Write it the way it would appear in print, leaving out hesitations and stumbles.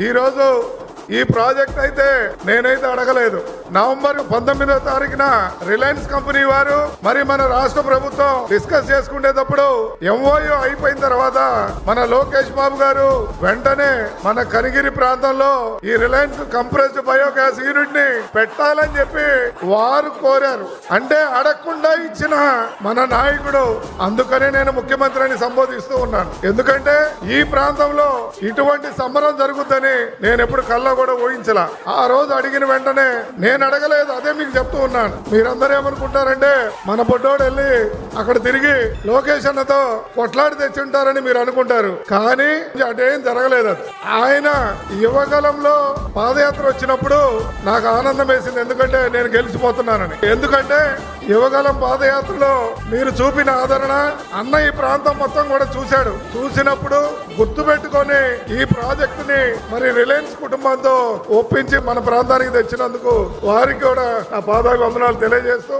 ఈ రోజు ఈ ప్రాజెక్ట్ అయితే నేనైతే అడగలేదు. నవంబర్ 19వ తారీఖున రిలయన్స్ కంపెనీ వారు మరి మన రాష్ట్ర ప్రభుత్వం డిస్కస్ చేసుకునేటప్పుడు ఎంఓయూ అయిపోయిన తర్వాత మన లోకేష్ బాబు గారు వెంటనే మన కనిగిరి ప్రాంతంలో ఈ రిలయన్స్ కంప్రెస్డ్ బయోగ్యాస్ యూనిట్ ని పెట్టాలని చెప్పి వారు కోరారు. అంటే అడగకుండా ఇచ్చిన మన నాయకుడు. అందుకనే నేను ముఖ్యమంత్రిని సంబోధిస్తూ ఉన్నాను. ఎందుకంటే ఈ ప్రాంతంలో ఇటువంటి సంబరం జరుగుద్దని నేను ఎప్పుడు కళ్ళ కూడా ఊహించలా. ఆ రోజు అడిగిన వెంటనే నేను అడగలేదు, అదే మీకు చెప్తూ ఉన్నాను. మీరందరూ ఏమనుకుంటారంటే మన బొడ్డోడు వెళ్ళి అక్కడ తిరిగి లోకేష్ అన్నతో కొట్లాడి తెచ్చి ఉంటారని మీరు అనుకుంటారు. కానీ అదేం జరగలేదు. ఆయన యువగలంలో పాదయాత్ర వచ్చినప్పుడు నాకు ఆనందం వేసింది. ఎందుకంటే నేను గెలిచిపోతున్నానని. ఎందుకంటే యువగలం పాదయాత్రలో మీరు చూపిన ఆదరణ అన్న ఈ ప్రాంతం మొత్తం కూడా చూశాడు. చూసినప్పుడు గుర్తు పెట్టుకొని ఈ ప్రాజెక్టుని మరి రిలయన్స్ కుటుంబంతో ఒప్పించి మన ప్రాంతానికి తెచ్చినందుకు వారికి కూడా ఆ పాదాభివందనాలు తెలియజేస్తూ